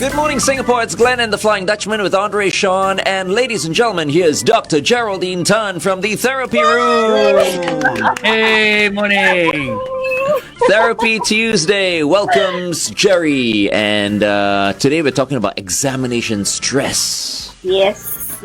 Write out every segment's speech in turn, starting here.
Good morning, Singapore. It's Glenn and the Flying Dutchman with Andre, Shaun, and ladies and gentlemen, here's Dr. Geraldine Tan from the Therapy Room. Hey, morning. Therapy Tuesday welcomes Jerry, and today we're talking about examination stress. Yes.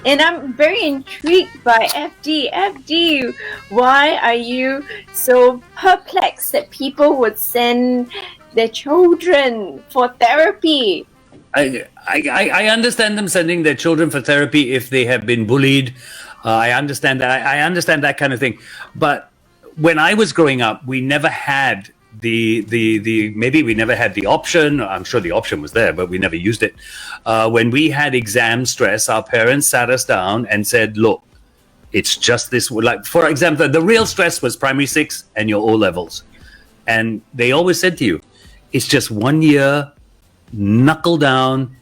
And I'm very intrigued by FD. FD, why are you so perplexed that people would send their children for therapy? I understand them sending their children for therapy if they have been bullied. I understand that. I understand that kind of thing. But when I was growing up, we never had maybe we never had the option. I'm sure the option was there, but we never used it. When we had exam stress, our parents sat us down and said, look, it's just this. Like, for example, the real stress was primary 6 and your O levels. And they always said to you, it's just 1 year, knuckle down,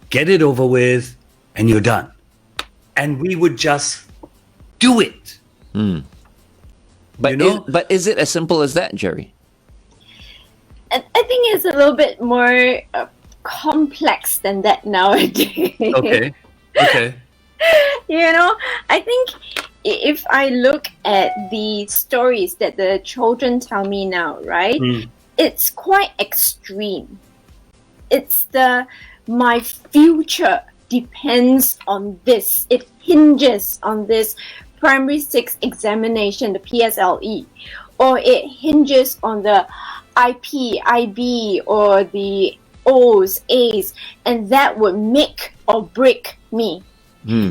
get it over with, and you're done. And we would just do it. But, you know? but is it as simple as that, Jerry? I think it's a little bit more complex than that nowadays. Okay. You know, I think if I look at the stories that the children tell me now, right, it's quite extreme. It's my future depends on this. It hinges on this primary 6 examination, the PSLE, or it hinges on the IP, IB, or the O's, A's, and that would make or break me.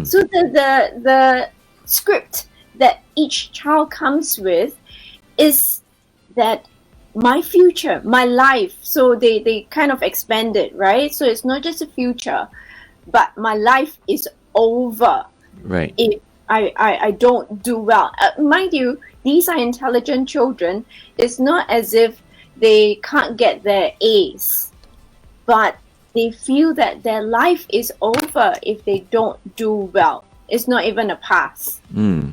So the script that each child comes with is that my future, my life. So they kind of expand it, right? So it's not just a future, but my life is over. Right. If I don't do well. Mind you, these are intelligent children. It's not as if they can't get their A's, but they feel that their life is over if they don't do well. It's not even a pass.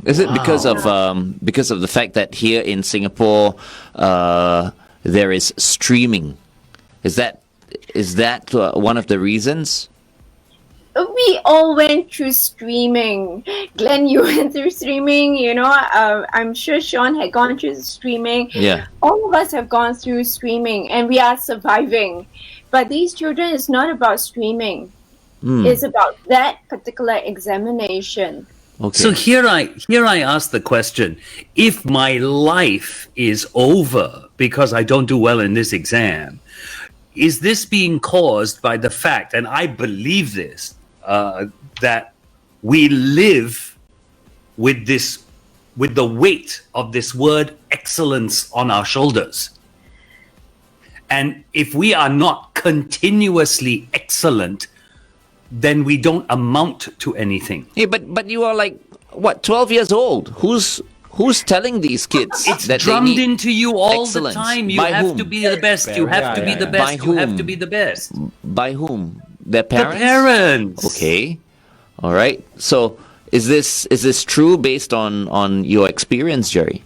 Is it because of the fact that here in Singapore there is streaming? Is that one of the reasons? We all went through streaming. Glenn, you went through streaming. You know, I'm sure Shaun had gone through streaming. Yeah. All of us have gone through streaming, and we are surviving. But these children, it's not about streaming. It's about that particular examination. Okay. So here I ask the question: if my life is over because I don't do well in this exam, is this being caused by the fact, and I believe this, that we live with the weight of this word excellence on our shoulders? And if we are not continuously excellent, then we don't amount to anything. Yeah, but you are like, what, 12 years old? Who's telling these kids It's that drummed they need into you all excellence? the time. You By have whom? to be the best. You have to be the By best. You have whom? to be the best. By whom? Their parents? The parents. Okay. All right. So is this true based on your experience, Jerry?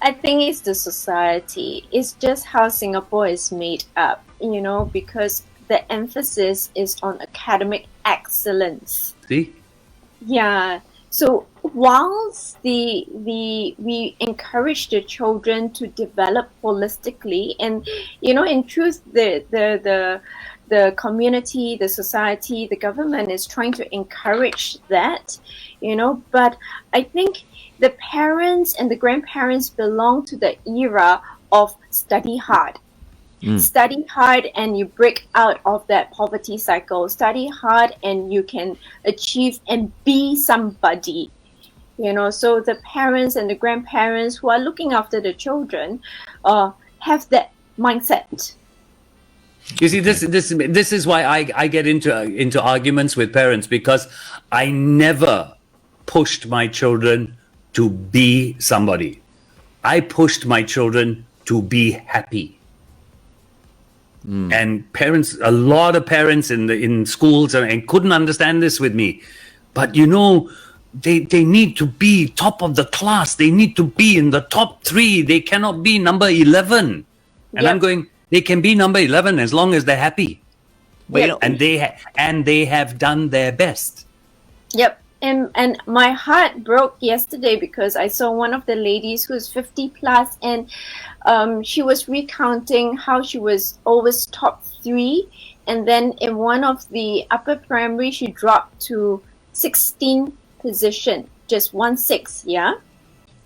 I think it's the society. It's just how Singapore is made up, you know, because the emphasis is on academic excellence. See? Yeah. So whilst we encourage the children to develop holistically, and you know, in truth, the community, the society, the government is trying to encourage that, you know, but I think the parents and the grandparents belong to the era of study hard. Study hard and you break out of that poverty cycle. Study hard and you can achieve and be somebody. You know, so the parents and the grandparents who are looking after the children have that mindset. You see, this is why I get into arguments with parents, because I never pushed my children to be somebody. I pushed my children to be happy. And parents, a lot of parents in schools and couldn't understand this with me. But you know, they need to be top of the class. They need to be in the top 3. They cannot be number 11. And Yep. I'm going, they can be number 11 as long as they're happy. But, you know, and they have done their best. Yep. And my heart broke yesterday because I saw one of the ladies who's 50 plus, and she was recounting how she was always top 3, and then in one of the upper primary she dropped to 16th position, just 1/6, yeah.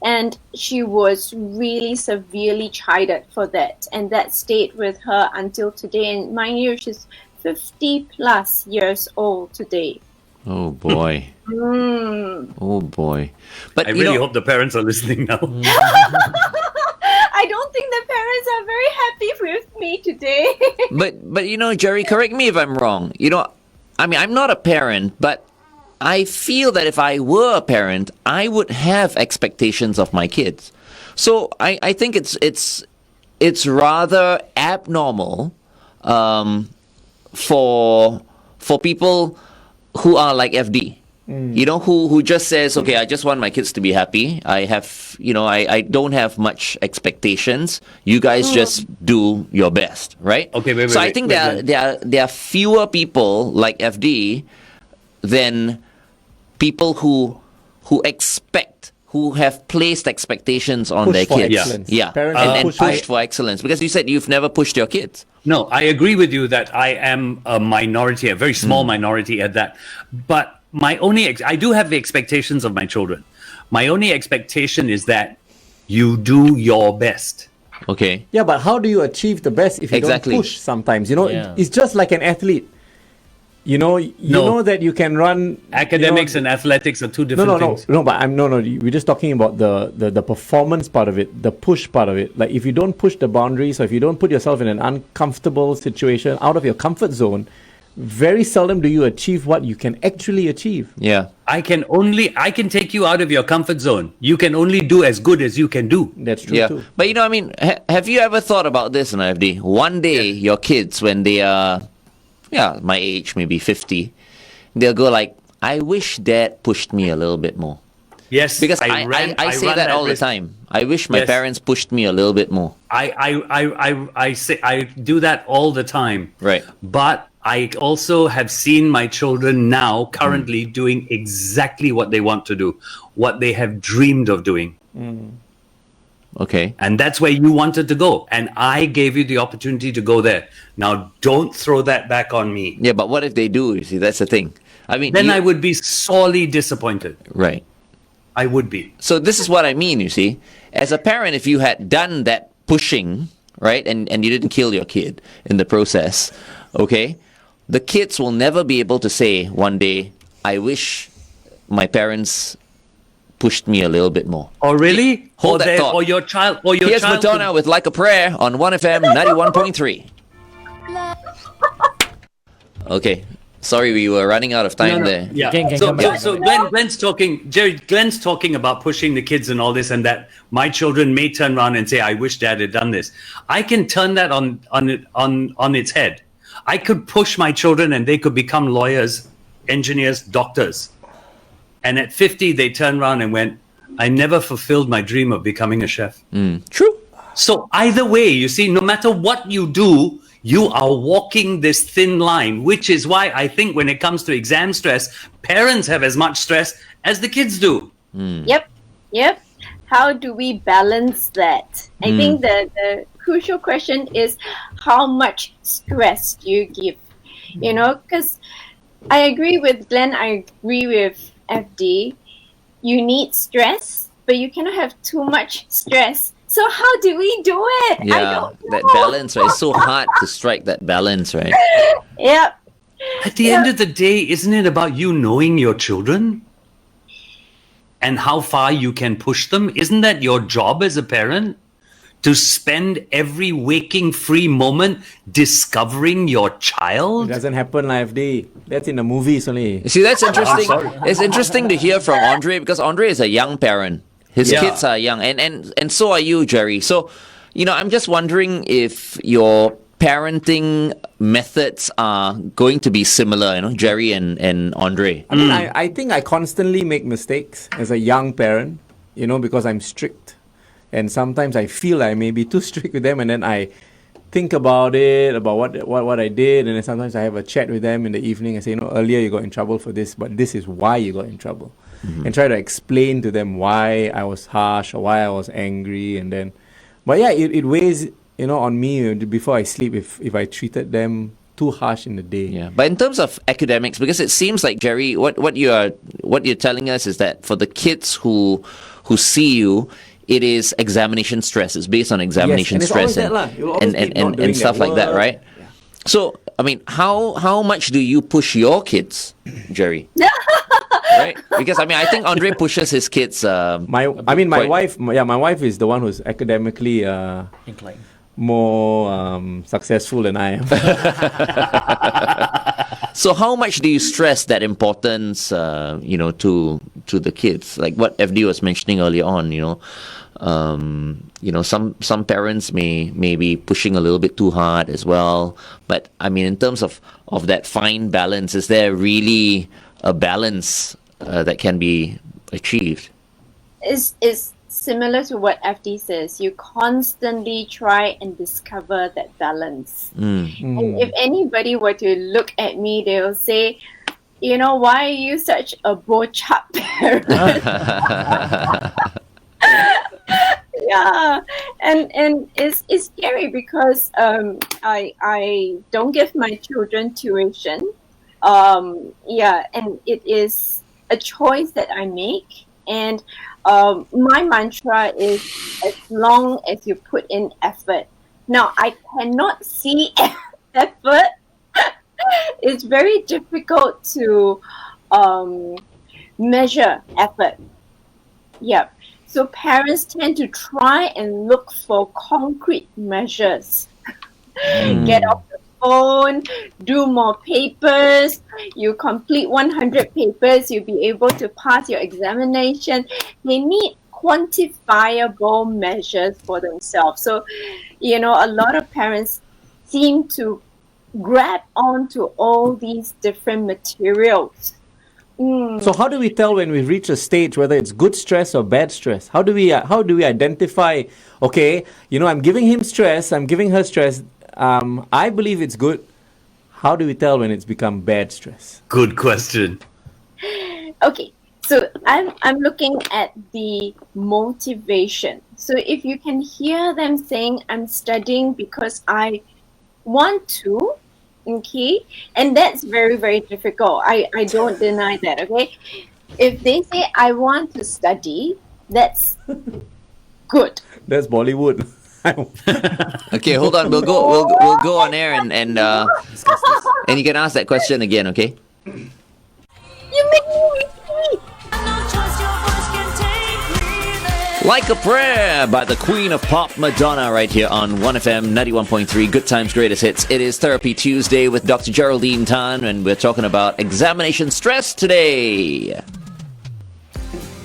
And she was really severely chided for that, and that stayed with her until today. And mind you, she's 50 plus years old today. oh boy. Oh boy. But I you really know, hope the parents are listening now. I don't think the parents are very happy with me today. but you know, Jerry, correct me if I'm wrong. You know, I mean, I'm not a parent, but I feel that if I were a parent, I would have expectations of my kids. So I think it's rather abnormal for people who are like FD. You know, who just says, okay, I just want my kids to be happy. I have, you know, I don't have much expectations. You guys just do your best, right? Okay, wait, so I wait, think wait, there are fewer people like FD than people who expect, who have placed expectations on Push their for kids. excellence. Yeah. Parents And push pushed for excellence. Because you said you've never pushed your kids. No, I agree with you that I am a minority, a very small minority at that. But my only, I do have the expectations of my children. My only expectation is that you do your best. Okay. Yeah, but how do you achieve the best if you Exactly. don't push sometimes? You know, Yeah. it's just like an athlete. You know, you No. know that you can run Academics and athletics are two different things. No, but we're just talking about the performance part of it, the push part of it. Like if you don't push the boundaries, or if you don't put yourself in an uncomfortable situation, out of your comfort zone, very seldom do you achieve what you can actually achieve. Yeah. I can take you out of your comfort zone. You can only do as good as you can do. That's true Yeah. too. But you know, I mean, have you ever thought about this, FD? One day, your kids, when they are, my age, maybe 50, they'll go like, I wish Dad pushed me a little bit more. Yes, Because I say run that all risk. the time. I wish my Yes. parents pushed me a little bit more. I do that all the time. Right. But I also have seen my children now currently doing exactly what they want to do, what they have dreamed of doing. Okay. And that's where you wanted to go. And I gave you the opportunity to go there. Now, don't throw that back on me. Yeah, but what if they do? You see, that's the thing. I mean, Then I would be sorely disappointed. Right. I would be. So this is what I mean, you see. As a parent, if you had done that pushing, right, and you didn't kill your kid in the process, okay, the kids will never be able to say one day, I wish my parents pushed me a little bit more. Oh, really? Hold that thought. Or your child. Here's Madonna with Like a Prayer on 1FM 91.3. Okay. Sorry, we were running out of time there. Yeah. Can So, come back. so Glenn's talking. Glenn's talking about pushing the kids and all this, and that my children may turn around and say, "I wish Dad had done this." I can turn that on its head. I could push my children, and they could become lawyers, engineers, doctors. And at 50, they turned around and went, "I never fulfilled my dream of becoming a chef." True. So either way, you see, no matter what you do, you are walking this thin line, which is why I think when it comes to exam stress, parents have as much stress as the kids do. Yep. How do we balance that? I think the crucial question is how much stress do you give? You know, because I agree with Glenn, I agree with FD. You need stress, but you cannot have too much stress. So how do we do it? I Yeah, don't that know. balance, right? It's so hard to strike that balance, right? Yep. At the end of the day, isn't it about you knowing your children and how far you can push them? Isn't that your job as a parent? To spend every waking free moment discovering your It child? doesn't happen like FD. That's in the movies only. You see, that's interesting. It's interesting to hear from Andre because Andre is a young parent. His Yeah. kids are young, and so are you, Jerry. So, you know, I'm just wondering if your parenting methods are going to be similar, you know, Jerry and Andre. I mean, I think I constantly make mistakes as a young parent, you know, because I'm strict. And sometimes I feel I may be too strict with them, and then I think about it, about what I did, and then sometimes I have a chat with them in the evening and say, earlier you got in trouble for this, but this is why you got in trouble. And try to explain to them why I was harsh or why I was angry, but yeah, it weighs, on me before I sleep if I treated them too harsh in the day. Yeah, but in terms of academics, because it seems like, Jerry, what you're telling us is that for the kids who see you, it is examination stress. It's based on examination stress and stuff like that, right? Yeah. So, I mean, how much do you push your kids, Jerry? Right? Because I think Andre pushes his kids. My wife is the one who's academically inclined, more successful than I am. So how much do you stress that importance, to the kids? Like what FD was mentioning earlier on, some parents may be pushing a little bit too hard as well. But I mean, in terms of that fine balance, is there really a balance that can be achieved? Is similar to what FD says. You constantly try and discover that balance. And if anybody were to look at me, they'll say, why are you such a bochap parent? Yeah, and it's scary because I don't give my children tuition. And it is a choice that I make, and my mantra is as long as you put in effort. Now I cannot see effort. It's very difficult to measure effort. Yep. So parents tend to try and look for concrete measures. Get off the phone, do more papers. You complete 100 papers, you'll be able to pass your examination. They need quantifiable measures for themselves. So, a lot of parents seem to grab onto all these different materials. So how do we tell when we reach a stage whether it's good stress or bad stress? How do we identify? Okay, I'm giving him stress, I'm giving her stress. I believe it's good. How do we tell when it's become bad stress? Good question. Okay, so I'm looking at the motivation. So if you can hear them saying, I'm studying because I want to, okay, and that's very, very difficult. I don't deny that, okay? If they say, I want to study, that's good. That's Bollywood. Okay, hold on. We'll go on air and you can ask that question again, okay? You make me weak. Like a Prayer by the Queen of Pop, Madonna, right here on 1FM 91.3, Good Times, Greatest Hits. It is Therapy Tuesday with Dr. Geraldine Tan, and we're talking about examination stress today.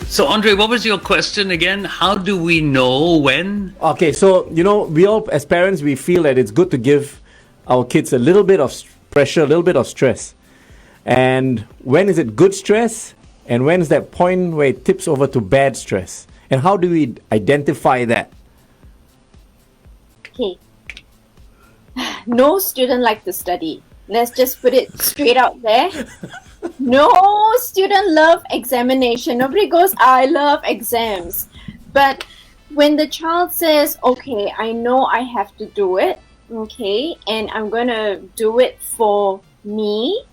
So, Andre, what was your question again? How do we know when? Okay, so, we all, as parents, we feel that it's good to give our kids a little bit of pressure, a little bit of stress. And when is it good stress? And when is that point where it tips over to bad stress? And how do we identify that? Okay. No student likes to study. Let's just put it straight out there. No student love examination. Nobody goes, I love exams. But when the child says, okay, I know I have to do it, okay, and I'm going to do it for me,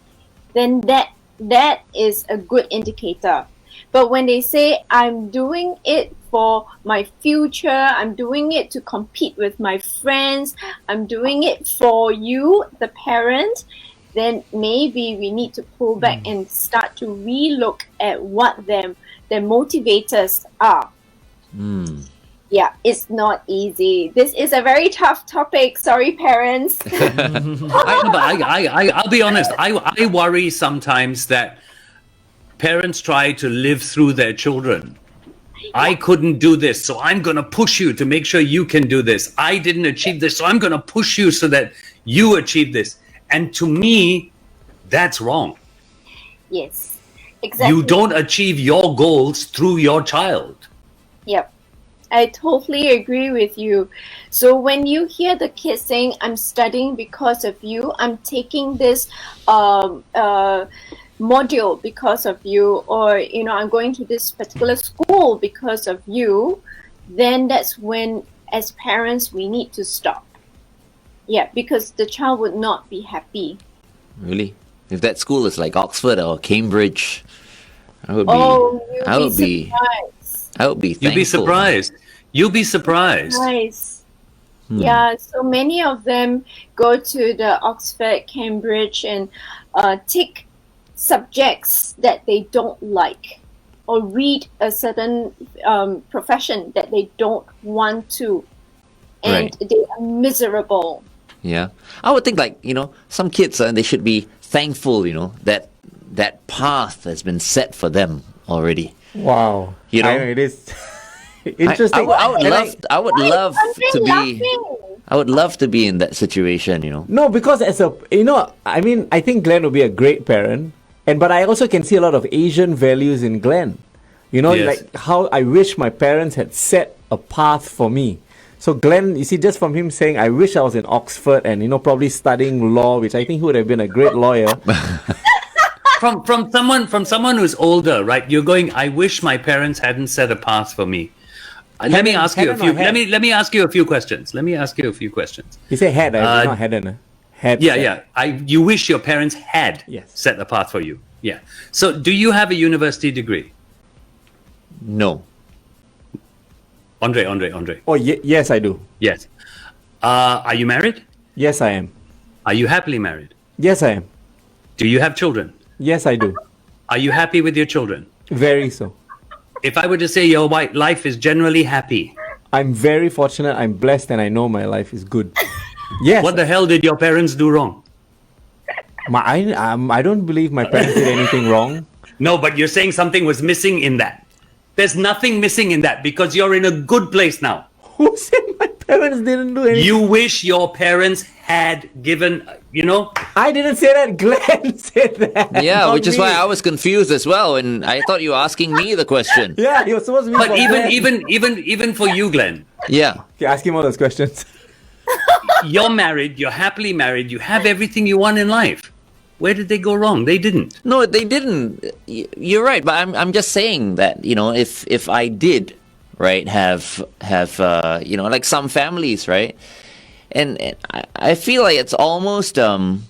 then that is a good indicator. But when they say, I'm doing it for my future, I'm doing it to compete with my friends, I'm doing it for you, the parent, then maybe we need to pull back and start to relook at what their motivators are. Yeah, it's not easy. This is a very tough topic. Sorry, parents. I'll be honest. I worry sometimes that parents try to live through their children. I couldn't do this, so I'm going to push you to make sure you can do this. I didn't achieve this, so I'm going to push you so that you achieve this. And to me, that's wrong. Yes, exactly. You don't achieve your goals through your child. Yep, I totally agree with you. So when you hear the kids saying, I'm studying because of you, I'm taking this module because of you, or, I'm going to this particular school because of you, then that's when, as parents, we need to stop. Yeah, because the child would not be happy. Really? If that school is like Oxford or Cambridge, I would be. Surprised. I would be thankful. You'll be surprised. You'll be surprised. Nice. Yeah, so many of them go to the Oxford, Cambridge, and take subjects that they don't like, or read a certain profession that they don't want to, and they are miserable. Yeah, I would think some kids they should be thankful, that path has been set for them already. Wow. I know it is interesting. I would love to be. Laughing? I would love to be in that situation. No, because I think Glenn would be a great parent, but I also can see a lot of Asian values in Glenn. Yes. Like how I wish my parents had set a path for me. So Glenn, you see, just from him saying, I wish I was in Oxford and, probably studying law, which I think he would have been a great lawyer. From someone who's older, right? You're going, I wish my parents hadn't set a path for me. Let me ask you a few questions. You say had, not hadn't. Had. Yeah. You wish your parents had set a path for you. Yeah. So do you have a university degree? No. Andre. Oh, yes, I do. Yes. Are you married? Yes, I am. Are you happily married? Yes, I am. Do you have children? Yes, I do. Are you happy with your children? Very so. If I were to say your life is generally happy. I'm very fortunate, I'm blessed, and I know my life is good. Yes. What the hell did your parents do wrong? I don't believe my parents did anything wrong. No, but you're saying something was missing in that. There's nothing missing in that because you're in a good place now. Who said my parents didn't do anything? You wish your parents had given, I didn't say that. Glenn said that. Yeah, not which is me. why I was confused as well, and I thought you were asking me the question. Yeah, you're supposed to be. But for Glenn. even for you, Glenn, Yeah. Okay, ask him all those questions. you're married, you're happily married, you have everything you want in life. Where did they go wrong? They didn't. No, they didn't. You're right, but I'm just saying that if I did, right, have like some families, right, and I feel like it's almost some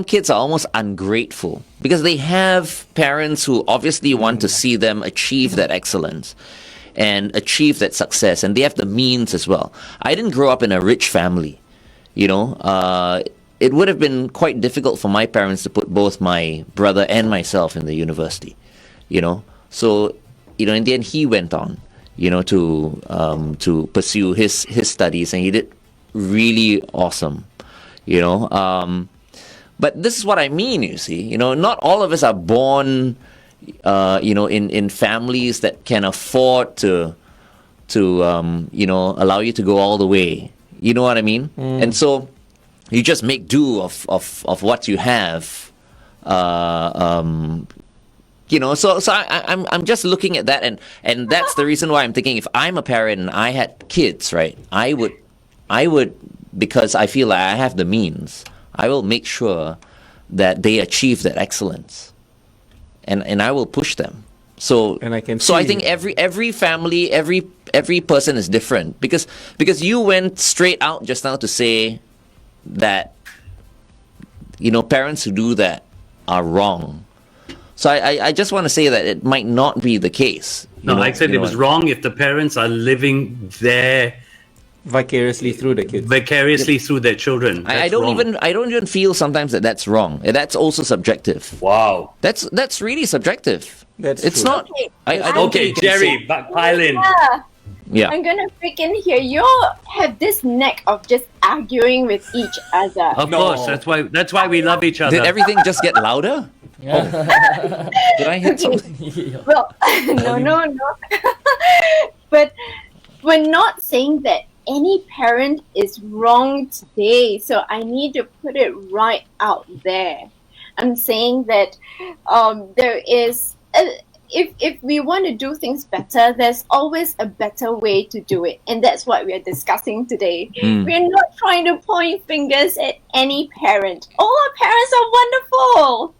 kids are almost ungrateful because they have parents who obviously want to see them achieve that excellence and achieve that success, and they have the means as well. I didn't grow up in a rich family, it would have been quite difficult for my parents to put both my brother and myself in the university, So, in the end, he went on, to pursue his studies, and he did really awesome, But this is what I mean, you see. Not all of us are born, in families that can afford to allow you to go all the way. You know what I mean? And so you just make do of what you have. So I'm just looking at that, and that's the reason why I'm thinking if I'm a parent and I had kids, right, I would because I feel like I have the means, I will make sure that they achieve that excellence, and I will push them. So and I can so I see- think every family, every person is different because you went straight out just now to say that parents who do that are wrong. So I just want to say that it might not be the case. No, I said it was wrong if the parents are living there Vicariously through the kids. through their children. I don't even feel sometimes that that's wrong. That's also subjective. Wow. That's really subjective. That's it's true. not. I don't Okay, think you can Jerry, say- pile in. Yeah. I'm gonna freaking hear you all have this knack of just arguing with each other. Of course, that's why we love each other. Did everything just get louder? Oh. Did I hit something? Well, no. But we're not saying that any parent is wrong today, so I need to put it right out there. I'm saying that there is, if we want to do things better, there's always a better way to do it, and that's what we are discussing today. We're not trying to point fingers at any parent. All our parents are wonderful.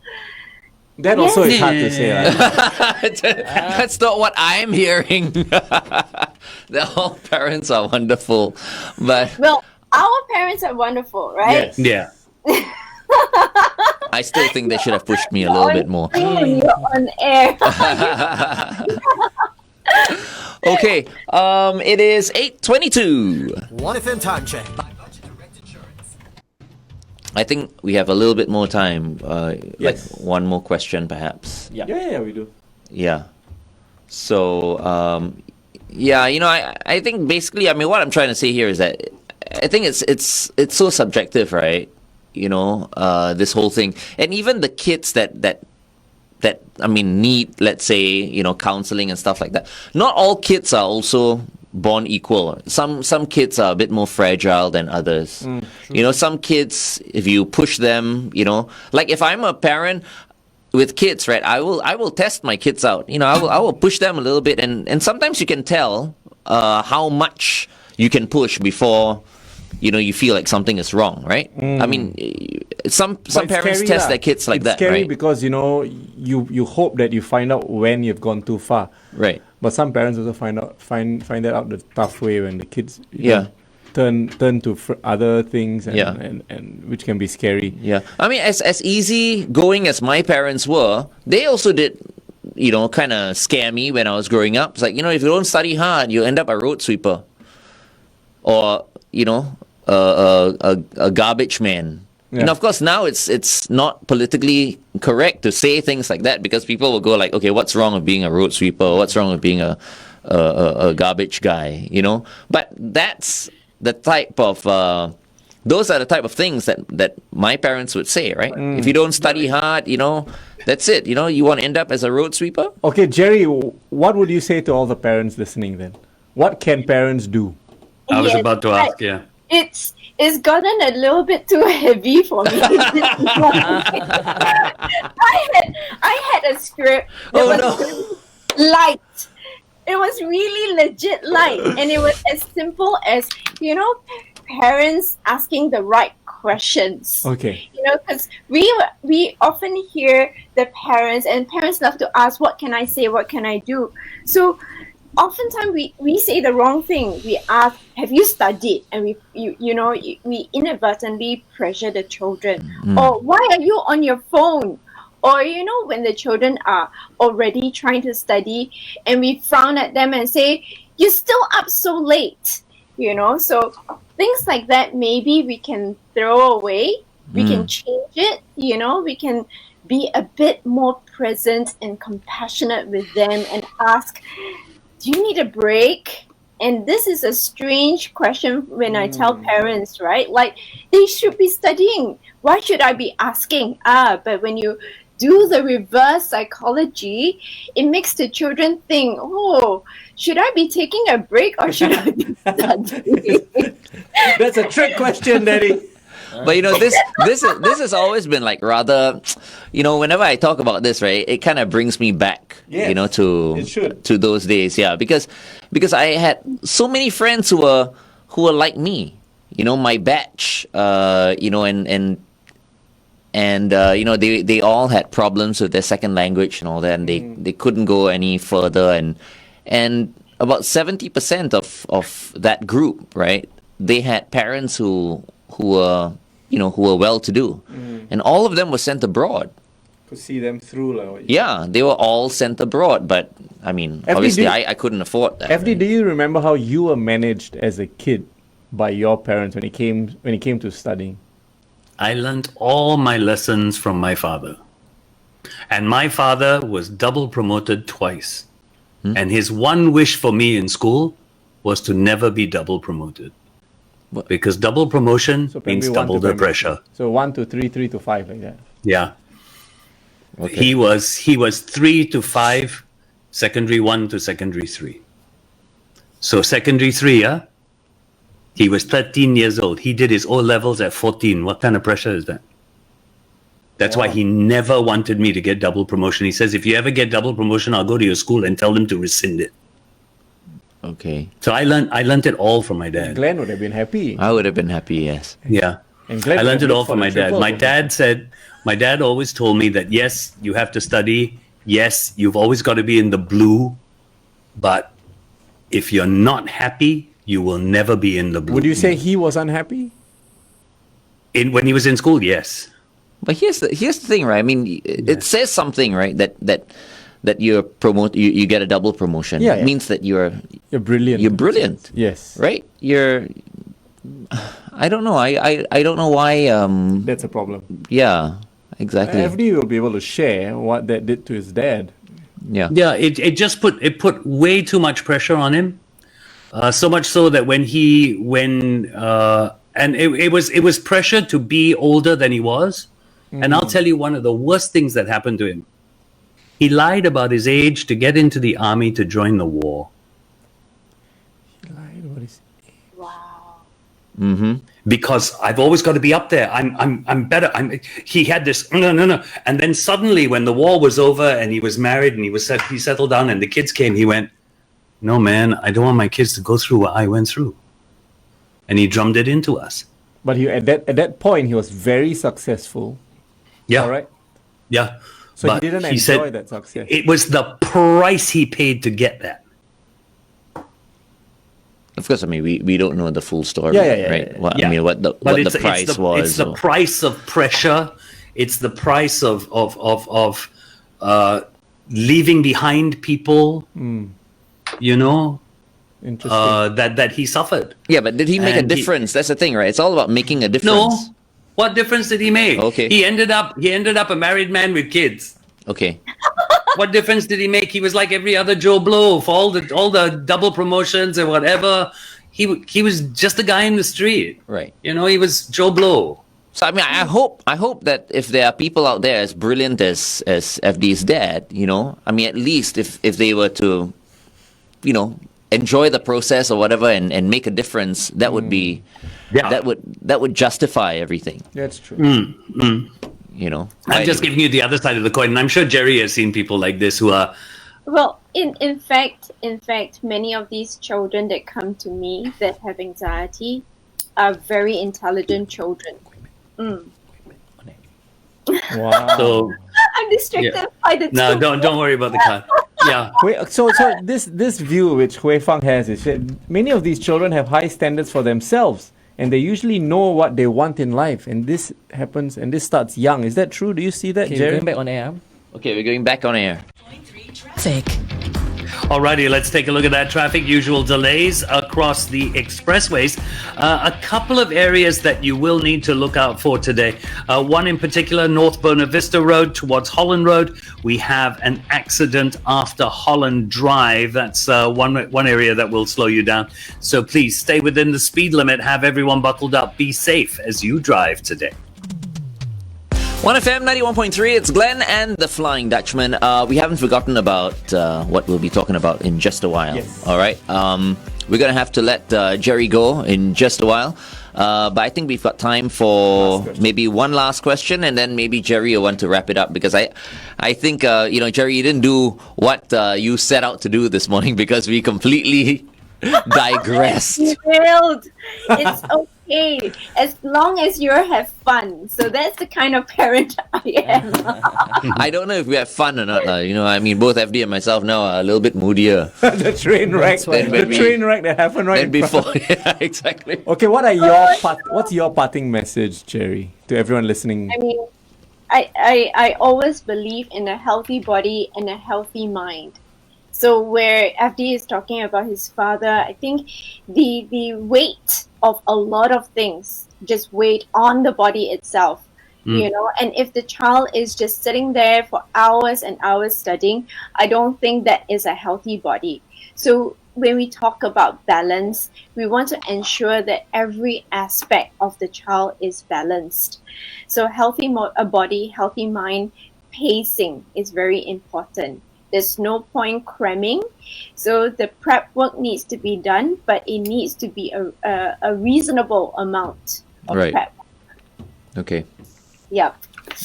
That also is hard to say. Right? That's not what I'm hearing. That all parents are wonderful, but Well, our parents are wonderful, right? Yes. Yeah. I still think they should have pushed me a little bit more. You're on air. Okay, it is 8:22. 1FM time check. I think we have a little bit more time. Like Yes. one more question, perhaps. Yeah, we do. Yeah. So, yeah, I think basically, I mean, what I'm trying to say here is that I think it's so subjective, right? This whole thing, and even the kids that I mean need, let's say, counseling and stuff like that. Not all kids are also born equal. Some kids are a bit more fragile than others. Some kids, if you push them, like if I'm a parent with kids, right, I will test my kids out. I will push them a little bit, and sometimes you can tell how much you can push before you feel like something is wrong, right? I mean, some But it's parents scary, test lah. their kids like it's that, scary right? because you hope that you find out when you've gone too far. Right. But some parents also find that out the tough way when the kids Yeah. turn to other things and, Yeah. and which can be scary. Yeah, I mean, as easy going as my parents were, they also did, kind of scare me when I was growing up. It's like, if you don't study hard, you end up a road sweeper, or a garbage man. Yeah. Of course, now it's not politically correct to say things like that because people will go like, okay, what's wrong with being a road sweeper? What's wrong with being a garbage guy? But that's the type of those are the type of things that my parents would say, right? If you don't study hard, that's it. You want to end up as a road sweeper? Okay, Jerry, what would you say to all the parents listening then? What can parents do? I was Yes, about to ask, yeah. It's gotten a little bit too heavy for me. I had a script that was light. It was really legit light, and it was as simple as parents asking the right questions. Okay. Because we often hear the parents, and parents love to ask, "What can I say? What can I do?" So oftentimes we say the wrong thing. We ask, "Have you studied?" And we inadvertently pressure the children. Or, "Why are you on your phone?" Or when the children are already trying to study, and we frown at them and say, "You're still up so late." So things like that, maybe we can throw away. We can change it. We can be a bit more present and compassionate with them and ask, "Do you need a break?" And this is a strange question when I tell parents, right? Like, they should be studying. Why should I be asking? But when you do the reverse psychology, it makes the children think, "Oh, should I be taking a break or should I be studying?" That's a trick question, Daddy. But this has always been like rather, whenever I talk about this, right, it kind of brings me back, Yes, it should. to those days, yeah, because I had so many friends who were like me, my batch, and they all had problems with their second language and all that, and they couldn't go any further, and about 70% of that group, right, they had parents who were well-to-do, and all of them were sent abroad. Could see them through. Yeah, they were all sent abroad, but I mean, FD, obviously, do- I couldn't afford that. FD, do you remember how you were managed as a kid by your parents when it came to studying? I learned all my lessons from my father. And my father was double promoted twice. And his one wish for me in school was to never be double promoted. What? Because double promotion So means primary 1 double to the primary pressure. 2. So 1 to 3, 3 to 5, like that. Yeah. Okay. He was 3 to 5, secondary 1 to secondary 3. So secondary 3, he was 13 years old. He did his O levels at 14. What kind of pressure is that? That's why he never wanted me to get double promotion. He says, if you ever get double promotion, I'll go to your school and tell them to rescind it. Okay. So I learned it all from my dad. Glenn would have been happy. I would have been happy, yes. Yeah. And Glenn I would learned have it all looked for from my the dad. triple. My dad always told me that, yes, you have to study. Yes, you've always got to be in the blue. But if you're not happy, you will never be in the blue. Would you say he was unhappy? When he was in school, yes. But here's the thing, right? I mean, it says something, right? That you're you get a double promotion. Yeah, It yeah. means that you're Brilliant. You're brilliant. Yes. Right? I don't know. I don't know why. That's a problem. Yeah. Exactly. FD will be able to share what that did to his dad. Yeah. Yeah, it just put way too much pressure on him. So much so that and it was pressure to be older than he was. And I'll tell you one of the worst things that happened to him. He lied about his age to get into the army to join the war. Wow. Mm-hmm. Because I've always got to be up there. I'm better. He had this no. And then suddenly when the war was over and he was married and he settled down and the kids came, he went, "No, man, I don't want my kids to go through what I went through." And he drummed it into us. But at that point, he was very successful. Yeah. All right. Yeah. So But he didn't he enjoy said that success. it was the price he paid to get that. Of course, I mean, we don't know the full story, Yeah. right? Well, Yeah. I mean, what the price was. It's the or- price of pressure. It's the price of leaving behind people. You know, Interesting. that he suffered. Yeah, but did he make a And he- difference? That's the thing, right? It's all about making a No, difference. what difference did he make? Okay. He ended up a married man with kids. Okay. What difference did he make? He was like every other Joe Blow for all the double promotions and whatever. He was just a guy in the street. Right. You know, he was Joe Blow. So I mean, I hope that if there are people out there as brilliant as FD's dad, you know, I mean, at least if they were to, you know, enjoy the process or whatever and make a difference, that would be, Yeah. that would justify everything, That's true. you know. I'm just giving you the other side of the coin, and I'm sure Jerry has seen people like this who are. Well, in fact, many of these children that come to me that have anxiety are very intelligent children. Wow. So I'm distracted by the no, two. don't worry about the car. Yeah, So this view which Hui Fang has is that many of these children have high standards for themselves, and they usually know what they want in life, and this happens and this starts young. Is that true? Do you see that, Okay, Jerry? going back on air. Okay, we're going back on air. Traffic. alrighty, let's take a look at that traffic. Usual delays across the expressways. A couple of areas that you will need to look out for today. One in particular, North Buona Vista Road towards Holland Road. We have an accident after Holland Drive. That's one area that will slow you down. So please stay within the speed limit. Have everyone buckled up. Be safe as you drive today. 1FM 91.3, it's Glenn and the Flying Dutchman. We haven't forgotten about what we'll be talking about in just a while. Yes. All right. We're going to have to let Jerry go in just a while. But I think we've got time for maybe one last question, and then maybe Jerry will want to wrap it up, because I think, Jerry, you didn't do what you set out to do this morning, because we completely digressed. Thrilled. It's okay as long as you have fun. So that's the kind of parent I am. I don't know if we have fun or not. I mean, both FD and myself now are a little bit moodier The train wreck. That's why. The train wreck that happened right than in front. before. Yeah, exactly. Okay, what's your parting message, Jerry, to everyone listening? I mean, I always believe in a healthy body and a healthy mind. So where FD is talking about his father, I think the weight of a lot of things just weighed on the body itself, and if the child is just sitting there for hours and hours studying, I don't think that is a healthy body. So when we talk about balance, we want to ensure that every aspect of the child is balanced. So healthy body, healthy mind, pacing is very important. There's no point cramming. So the prep work needs to be done, but it needs to be a reasonable amount of Right. prep. Okay. Yeah.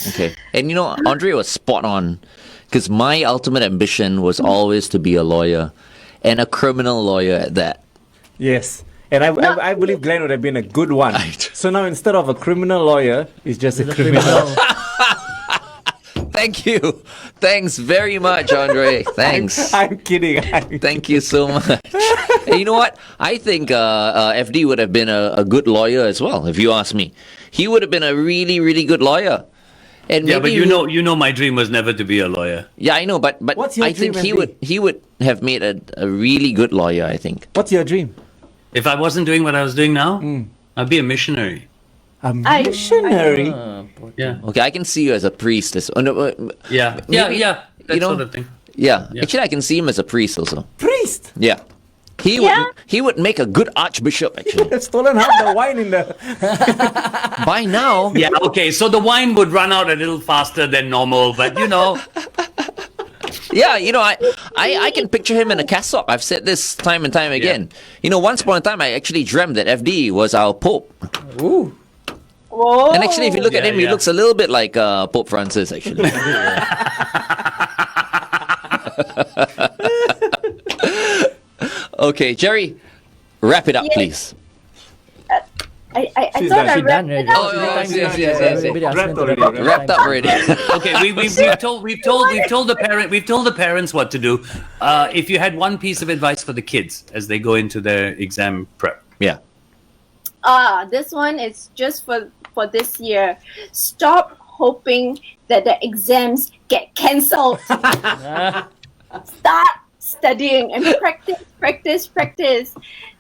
Okay. And Andre was spot on, because my ultimate ambition was always to be a lawyer, and a criminal lawyer at that. Yes. And I believe Glenn would have been a good one. Right. So now instead of a criminal lawyer, he's just a criminal. Thank you. Thanks very much, Andre. Thanks. I'm kidding. Thank you so much. And you know what? I think FD would have been a good lawyer as well, if you ask me. He would have been a really, really good lawyer. And Yeah, but maybe you know, my dream was never to be a lawyer. Yeah, I know, but What's your I think dream, he would have made a really good lawyer, I think. What's your dream? If I wasn't doing what I was doing now, I'd be a missionary. A missionary? Yeah, Okay, I can see you as a priest. yeah, maybe, that you know, sort of thing. Yeah. Actually, I can see him as a priest also. Priest? Yeah. He would make a good archbishop, actually. They've stolen half the wine in the... By now. Yeah, okay, so the wine would run out a little faster than normal, but Yeah, I can picture him in a cassock. I've said this time and time again. Once upon a time, I actually dreamt that FD was our Pope. Ooh. Whoa. And actually, if you look at him, he yeah. looks a little bit like Pope Francis, actually. Okay, Jerry, wrap it up, Yes. please. I She's thought done. I She's wrapped done it already. up. Oh, yes. Everybody asked Wrapped me to already, wrap it up. Wrapped up already. Okay, we've told the parents what to do. If you had one piece of advice for the kids as they go into their exam prep. Yeah. This one is just for this year. Stop hoping that the exams get cancelled. Start studying and practice.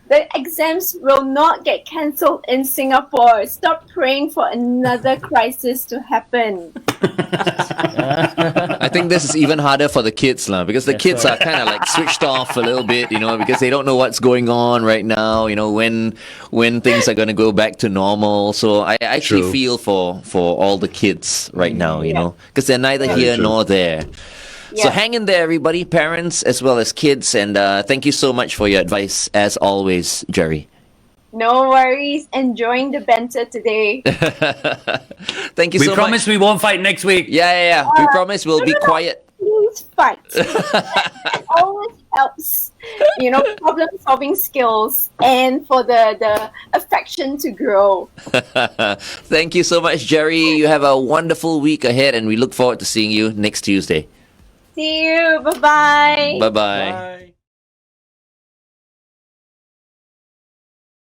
The exams will not get cancelled in Singapore. Stop praying for another crisis to happen. I think this is even harder for the kids, because the kids are kind of like switched off a little bit, because they don't know what's going on right now, when things are going to go back to normal. So I actually True. feel for all the kids right now, because they're neither here true. nor there. So Yeah. hang in there, everybody, parents as well as kids. And thank you so much for your advice, as always, Jerry. No worries. Enjoying the banter today. Thank you We so promise much. we won't fight next week. Yeah. We promise we'll be quiet. Please fight. It always helps, problem-solving skills and for the affection to grow. Thank you so much, Jerry. You have a wonderful week ahead, and we look forward to seeing you next Tuesday. See you. Bye-bye. Bye-bye. Bye.